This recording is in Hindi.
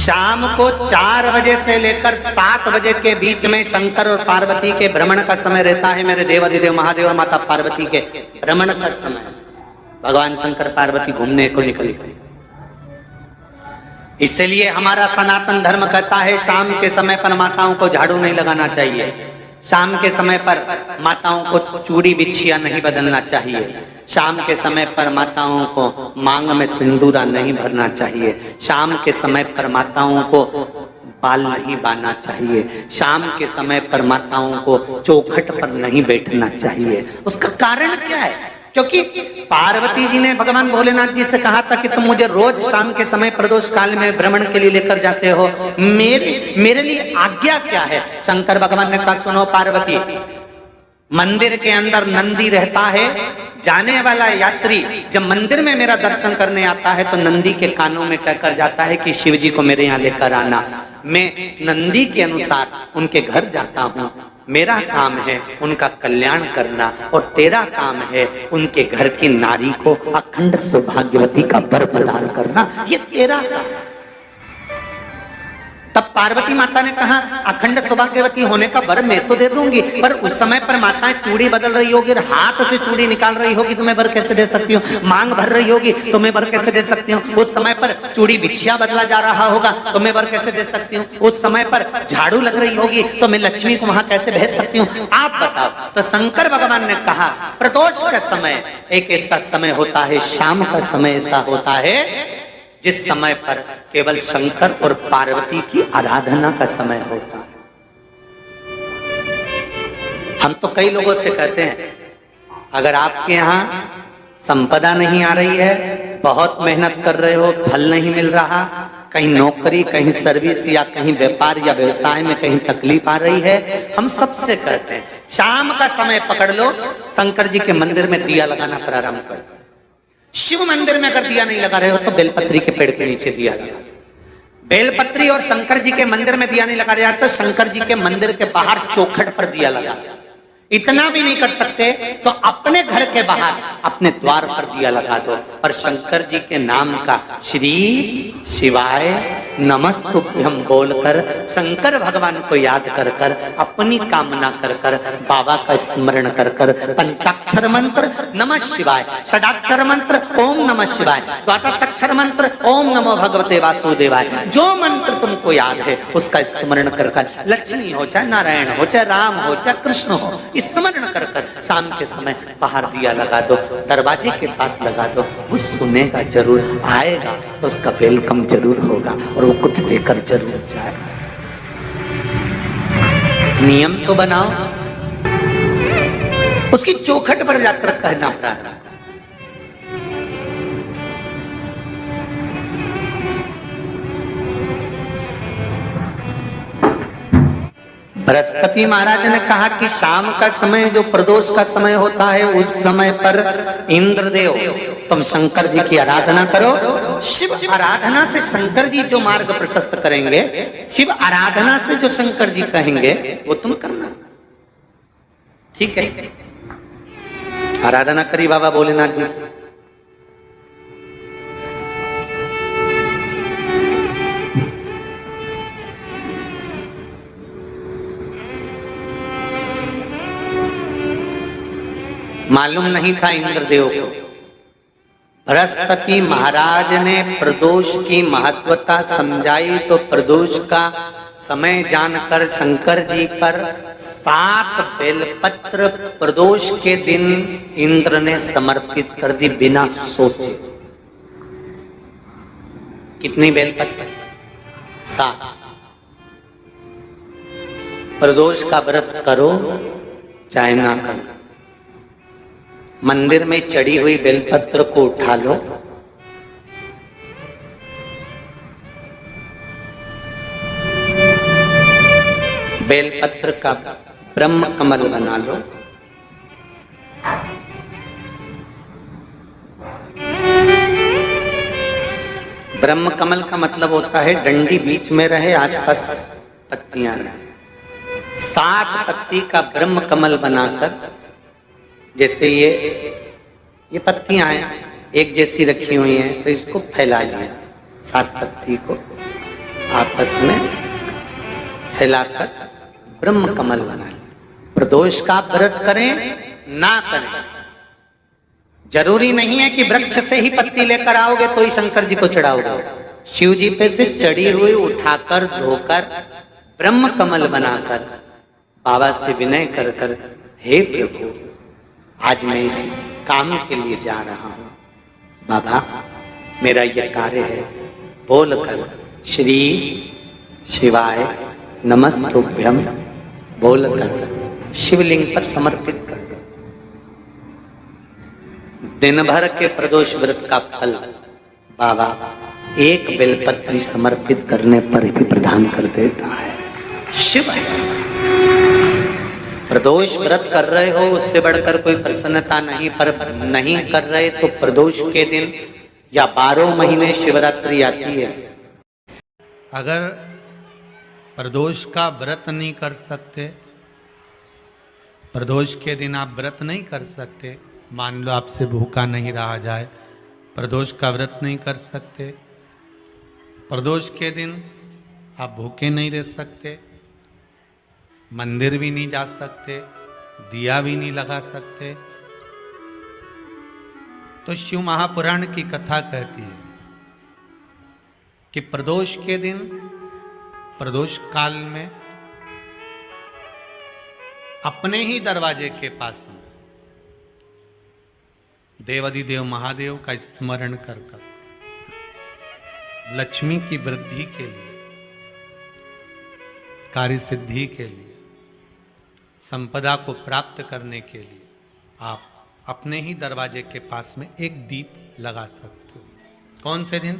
शाम को 4 बजे से लेकर 7 बजे के बीच में शंकर और पार्वती के भ्रमण का समय रहता है। मेरे देवाधिदेव महादेव और माता पार्वती के भ्रमण का समय, भगवान शंकर पार्वती घूमने को निकले। इसलिए हमारा सनातन धर्म कहता है शाम के समय पर माताओं को झाड़ू नहीं लगाना चाहिए, शाम के समय पर माताओं को चूड़ी बिछिया नहीं बदलना चाहिए, शाम के समय पर माताओं को मांग में सिंदूरा नहीं भरना चाहिए, शाम के समय पर माताओं को बाल नहीं बांधना चाहिए, शाम के समय पर माताओं को चौखट पर नहीं बैठना चाहिए। उसका कारण क्या है? क्योंकि पार्वती जी ने भगवान भोलेनाथ जी से कहा था कि तुम मुझे रोज शाम के समय प्रदोष काल में भ्रमण के लिए लेकर जाते हो, मेरे लिए आज्ञा क्या है? शंकर भगवान ने कहा सुनो पार्वती, मंदिर के अंदर नंदी रहता है, जाने वाला यात्री जब मंदिर में मेरा दर्शन करने आता है तो नंदी के कानों में कहकर जाता है कि शिव जी को मेरे यहाँ लेकर आना। मैं नंदी के अनुसार उनके घर जाता हूँ। मेरा काम है उनका कल्याण करना और तेरा काम है उनके घर की नारी को अखंड सौभाग्यवती का वर प्रदान करना, ये तेरा काम। तब पार्वती माता ने कहा अखंड सौभाग्यवती होने का वर मैं तो दे दूंगी, पर उस समय पर माताएं चूड़ी बदल रही होगी, हाथ से चूड़ी निकाल रही होगी तो मैं वर कैसे दे सकती हूँ? मांग भर रही होगी तो मैं वर कैसे दे सकती हूँ? उस समय पर चूड़ी बिछिया बदला जा रहा होगा तो मैं वर कैसे दे सकती हूँ? उस समय पर झाड़ू लग रही होगी तो मैं लक्ष्मी को वहां कैसे भेज सकती हूँ? आप बताओ। तो शंकर भगवान ने कहा प्रदोष का समय एक ऐसा समय होता है, शाम का समय ऐसा होता है जिस समय पर केवल शंकर और पार्वती की आराधना का समय होता है। हम तो कई लोगों से कहते हैं अगर आपके यहाँ संपदा नहीं आ रही है, बहुत मेहनत कर रहे हो, फल नहीं मिल रहा, कहीं नौकरी, कहीं सर्विस या कहीं व्यापार या व्यवसाय में कहीं तकलीफ आ रही है, हम सबसे कहते हैं शाम का समय पकड़ लो, शंकर जी के मंदिर में दिया लगाना प्रारंभ कर दो। शिव मंदिर में अगर दिया नहीं लगा रहे हो तो बेलपत्री के पेड़ के नीचे दिया लगा। बेलपत्री और शंकर जी के मंदिर में दिया नहीं लगा रहा तो शंकर जी के मंदिर के बाहर चौखट पर दिया लगा। इतना भी नहीं कर सकते तो अपने घर के बाहर अपने द्वार पर दिया लगा दो और शंकर जी के नाम का श्री शिवाय नमस्तुभ्यं बोलकर शंकर भगवान को याद कर कर अपनी कामना कर कर बाबा का स्मरण कर कर पंचाक्षर मंत्र नमः शिवाय, षडाक्षर मंत्र ओम नमः शिवाय, द्वादशाक्षर मंत्र ओम नमो भगवते वासुदेवाय, जो मंत्र तुमको याद है उसका स्मरण कर कर लक्ष्मी हो चाहे नारायण हो चाहे राम हो चाहे कृष्ण हो स्मरण कर कर शाम के समय बाहर दिया लगा दो, दरवाजे के पास लगा दो। वो सुनेगा जरूर, आएगा तो उसका वेलकम जरूर होगा और वो कुछ देकर जरूर जाएगा। नियम तो बनाओ, उसकी चौखट पर जाकर कहना प्रारंभ। बृहस्पति महाराज ने कहा कि शाम का समय जो प्रदोष का समय होता है उस समय पर इंद्रदेव तुम शंकर जी की आराधना करो। शिव आराधना से शंकर जी जो मार्ग प्रशस्त करेंगे, शिव आराधना से जो शंकर जी कहेंगे वो तुम करना। ठीक है, आराधना करी बाबा भोलेनाथ जी। मालूम नहीं था इंद्रदेव को। बृहस्पति महाराज ने प्रदोष की महत्वता समझाई तो प्रदोष का समय जानकर शंकर जी पर 7 बेलपत्र प्रदोष के दिन इंद्र ने समर्पित कर दी बिना सोचे। कितनी बेलपत्र? 7। प्रदोष का व्रत करो चाहे ना करो, मंदिर में चढ़ी हुई बेलपत्र को उठा लो, बेलपत्र का ब्रह्म कमल बना लो, ब्रह्म कमल का मतलब होता है डंडी बीच में रहे, आसपास पत्तियां रहे। 7 पत्ती का ब्रह्म कमल बनाकर, जैसे ये पत्तियां हैं एक जैसी रखी हुई हैं तो इसको फैला लिया 7 पत्ती को, आपस में फैलाकर ब्रह्म कमल बना लें। प्रदोष का व्रत करें ना करें, जरूरी नहीं है कि वृक्ष से ही पत्ती लेकर आओगे तो ही शंकर जी को चढ़ाओगे। शिव जी पे से चढ़ी हुई उठाकर धोकर ब्रह्म कमल बनाकर बाबा से विनय कर कर, हे प्रभु आज मैं इस काम के लिए जा रहा हूं, बाबा मेरा यह कार्य है, बोलकर श्री शिवाय नमस्तुभ्यम बोलकर शिवलिंग पर समर्पित कर दो। दिन भर के प्रदोष व्रत का फल बाबा एक बेलपत्री समर्पित करने पर ही प्रदान कर देता है। शिव प्रदोष व्रत कर रहे हो उससे बढ़कर कोई प्रसन्नता नहीं, पर नहीं कर रहे तो प्रदोष के दिन या 12 महीने शिवरात्रि आती है। अगर प्रदोष का व्रत नहीं कर सकते, प्रदोष के दिन आप व्रत नहीं कर सकते, मान लो आपसे भूखा नहीं रहा जाए, प्रदोष का व्रत नहीं कर सकते, प्रदोष के दिन आप भूखे नहीं रह सकते, मंदिर भी नहीं जा सकते, दिया भी नहीं लगा सकते, तो शिव महापुराण की कथा कहती है कि प्रदोष के दिन, प्रदोष काल में अपने ही दरवाजे के पास में देवाधिदेव महादेव का स्मरण कर कर लक्ष्मी की वृद्धि के लिए, कार्य सिद्धि के लिए, संपदा को प्राप्त करने के लिए आप अपने ही दरवाजे के पास में एक दीप लगा सकते हो। कौन से दिन?